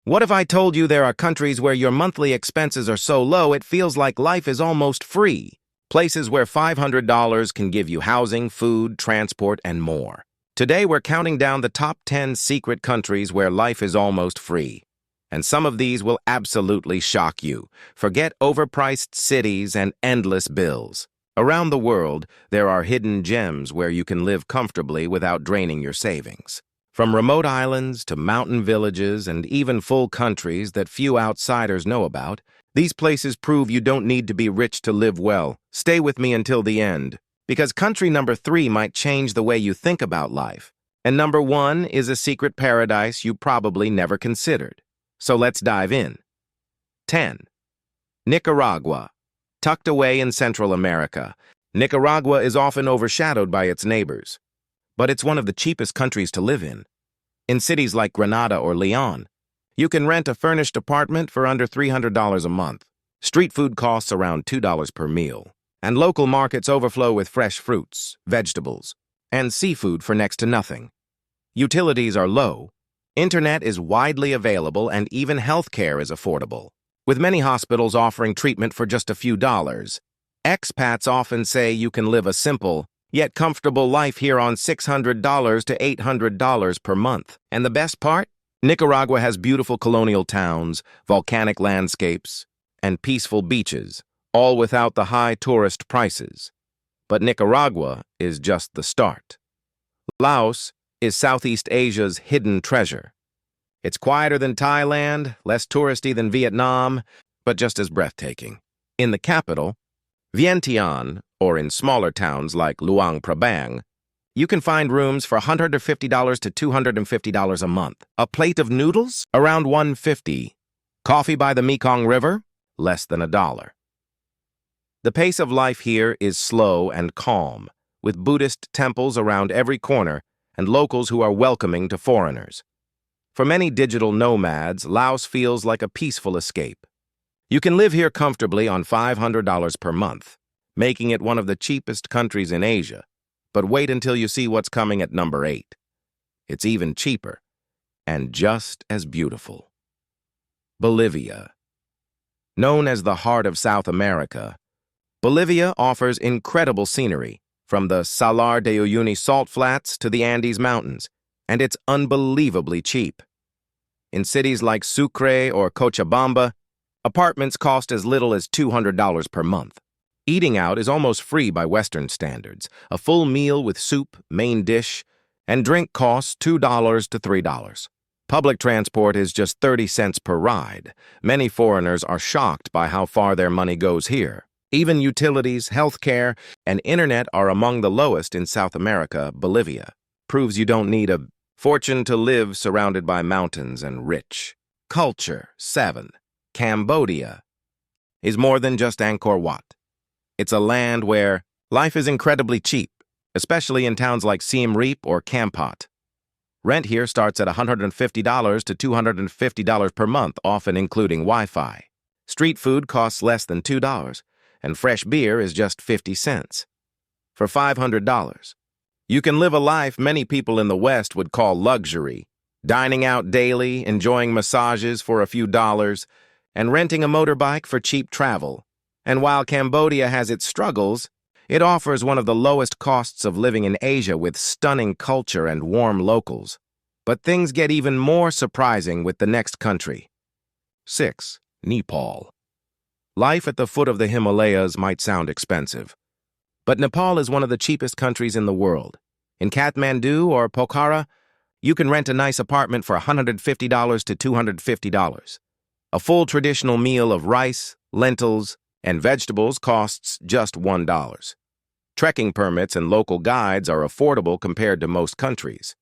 What if I told you there are countries where your monthly expenses are so low it feels like life is almost free? Places where $500 can give you housing, food, transport, and more. Today we're counting down the top 10 secret countries where life is almost free. And some of these will absolutely shock you. Forget overpriced cities and endless bills. Around the world, there are hidden gems where you can live comfortably without draining your savings. From remote islands to mountain villages and even full countries that few outsiders know about, these places prove you don't need to be rich to live well. Stay with me until the end, because country number 3 might change the way you think about life. And number 1 is a secret paradise you probably never considered. So let's dive in. 10. Nicaragua. Tucked away in Central America, Nicaragua is often overshadowed by its neighbors. But it's one of the cheapest countries to live in. In cities like Granada or Leon, you can rent a furnished apartment for under $300 a month. Street food costs around $2 per meal, and local markets overflow with fresh fruits, vegetables, and seafood for next to nothing. Utilities are low, internet is widely available, and even healthcare is affordable, with many hospitals offering treatment for just a few dollars. Expats often say you can live a simple, yet comfortable life here on $600 to $800 per month. And the best part? Nicaragua has beautiful colonial towns, volcanic landscapes, and peaceful beaches, all without the high tourist prices. But Nicaragua is just the start. Laos is Southeast Asia's hidden treasure. It's quieter than Thailand, less touristy than Vietnam, but just as breathtaking. In the capital, Vientiane, or in smaller towns like Luang Prabang, you can find rooms for $150 to $250 a month. A plate of noodles? Around $150. Coffee by the Mekong River? Less than $1. The pace of life here is slow and calm, with Buddhist temples around every corner and locals who are welcoming to foreigners. For many digital nomads, Laos feels like a peaceful escape. You can live here comfortably on $500 per month, making it one of the cheapest countries in Asia. But wait until you see what's coming at number 8. It's even cheaper, and just as beautiful. Bolivia. Known as the heart of South America, Bolivia offers incredible scenery, from the Salar de Uyuni salt flats to the Andes Mountains, and it's unbelievably cheap. In cities like Sucre or Cochabamba, apartments cost as little as $200 per month. Eating out is almost free by Western standards. A full meal with soup, main dish, and drink costs $2 to $3. Public transport is just 30 cents per ride. Many foreigners are shocked by how far their money goes here. Even utilities, healthcare, and internet are among the lowest in South America. Bolivia proves you don't need a fortune to live surrounded by mountains and rich. Culture. 7. Cambodia is more than just Angkor Wat. It's a land where life is incredibly cheap, especially in towns like Siem Reap or Kampot. Rent here starts at $150 to $250 per month, often including Wi-Fi. Street food costs less than $2, and fresh beer is just 50 cents. For $500, you can live a life many people in the West would call luxury, dining out daily, enjoying massages for a few dollars, and renting a motorbike for cheap travel. And while Cambodia has its struggles, it offers one of the lowest costs of living in Asia with stunning culture and warm locals. But things get even more surprising with the next country. 6. Nepal. Life at the foot of the Himalayas might sound expensive, but Nepal is one of the cheapest countries in the world. In Kathmandu or Pokhara, you can rent a nice apartment for $150 to $250. A full traditional meal of rice, lentils, and vegetables costs just $1. Trekking permits and local guides are affordable compared to most countries.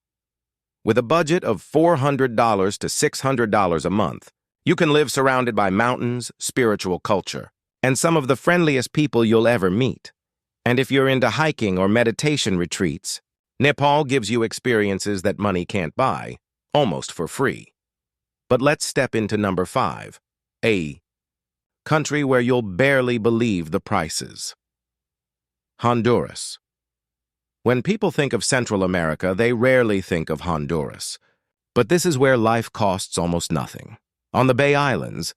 With a budget of $400 to $600 a month, you can live surrounded by mountains, spiritual culture, and some of the friendliest people you'll ever meet. And if you're into hiking or meditation retreats, Nepal gives you experiences that money can't buy, almost for free. But let's step into number 5, a country where you'll barely believe the prices. Honduras. When people think of Central America, they rarely think of Honduras. But this is where life costs almost nothing. On the Bay Islands,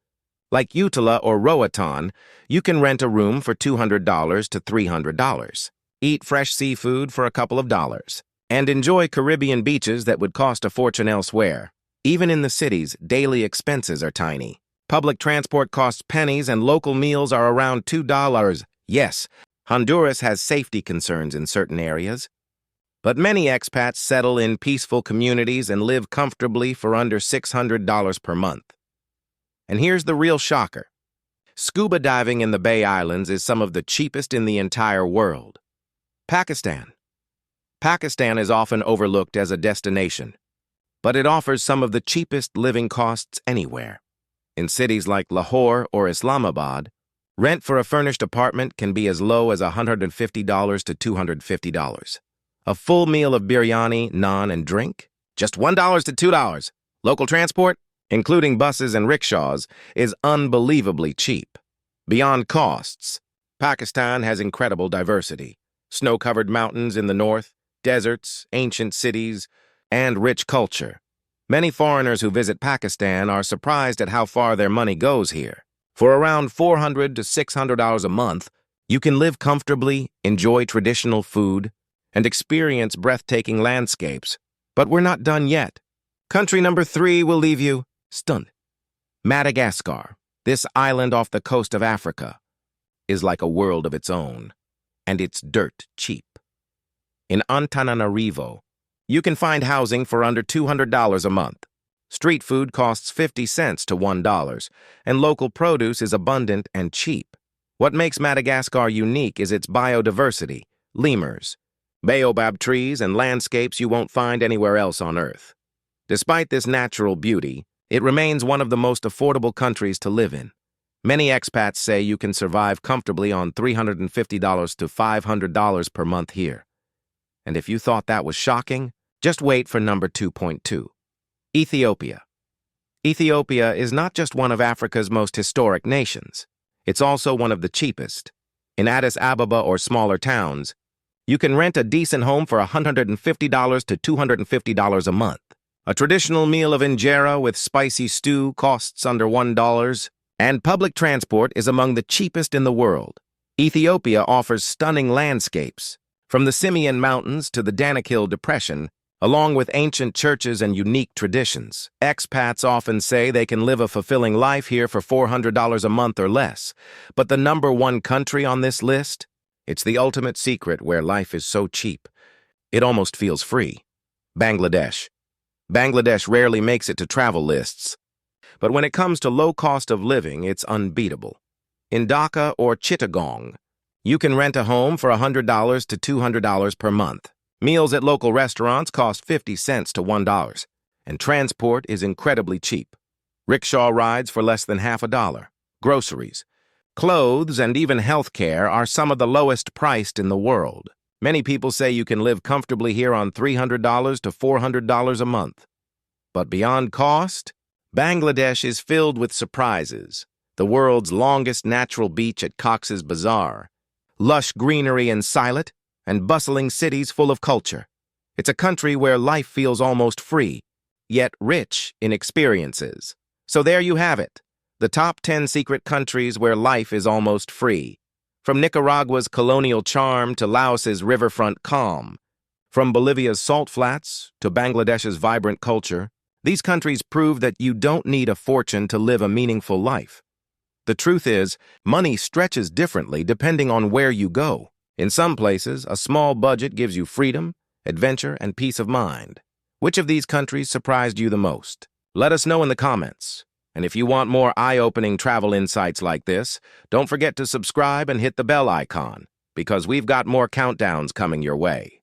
like Utila or Roatan, you can rent a room for $200 to $300, eat fresh seafood for a couple of dollars, and enjoy Caribbean beaches that would cost a fortune elsewhere. Even in the cities, daily expenses are tiny. Public transport costs pennies and local meals are around $2. Yes, Honduras has safety concerns in certain areas, but many expats settle in peaceful communities and live comfortably for under $600 per month. And here's the real shocker. Scuba diving in the Bay Islands is some of the cheapest in the entire world. Pakistan. Pakistan is often overlooked as a destination, but it offers some of the cheapest living costs anywhere. In cities like Lahore or Islamabad, rent for a furnished apartment can be as low as $150 to $250. A full meal of biryani, naan, and drink? Just $1 to $2. Local transport, including buses and rickshaws, is unbelievably cheap. Beyond costs, Pakistan has incredible diversity. Snow-covered mountains in the north, deserts, ancient cities, and rich culture. Many foreigners who visit Pakistan are surprised at how far their money goes here. For around $400 to $600 a month, you can live comfortably, enjoy traditional food, and experience breathtaking landscapes. But we're not done yet. Country number 3 will leave you stunned. Madagascar, this island off the coast of Africa, is like a world of its own, and it's dirt cheap. In Antananarivo, you can find housing for under $200 a month. Street food costs 50 cents to $1, and local produce is abundant and cheap. What makes Madagascar unique is its biodiversity, lemurs, baobab trees, and landscapes you won't find anywhere else on Earth. Despite this natural beauty, it remains one of the most affordable countries to live in. Many expats say you can survive comfortably on $350 to $500 per month here. And if you thought that was shocking, just wait for number 2.2. Ethiopia. Ethiopia is not just one of Africa's most historic nations. It's also one of the cheapest. In Addis Ababa or smaller towns, you can rent a decent home for $150 to $250 a month. A traditional meal of injera with spicy stew costs under $1, and public transport is among the cheapest in the world. Ethiopia offers stunning landscapes, from the Simien Mountains to the Danakil Depression, along with ancient churches and unique traditions. Expats often say they can live a fulfilling life here for $400 a month or less. But the number one country on this list? It's the ultimate secret where life is so cheap, it almost feels free. Bangladesh. Bangladesh rarely makes it to travel lists, but when it comes to low cost of living, it's unbeatable. In Dhaka or Chittagong, you can rent a home for $100 to $200 per month. Meals at local restaurants cost 50 cents to $1, and transport is incredibly cheap. Rickshaw rides for less than half a dollar. Groceries, clothes, and even health care are some of the lowest priced in the world. Many people say you can live comfortably here on $300 to $400 a month. But beyond cost, Bangladesh is filled with surprises. The world's longest natural beach at Cox's Bazar, lush greenery in Sylhet, and bustling cities full of culture. It's a country where life feels almost free, yet rich in experiences. So there you have it, the top 10 secret countries where life is almost free. From Nicaragua's colonial charm to Laos's riverfront calm, from Bolivia's salt flats to Bangladesh's vibrant culture, these countries prove that you don't need a fortune to live a meaningful life. The truth is, money stretches differently depending on where you go. In some places, a small budget gives you freedom, adventure, and peace of mind. Which of these countries surprised you the most? Let us know in the comments. And if you want more eye-opening travel insights like this, don't forget to subscribe and hit the bell icon, because we've got more countdowns coming your way.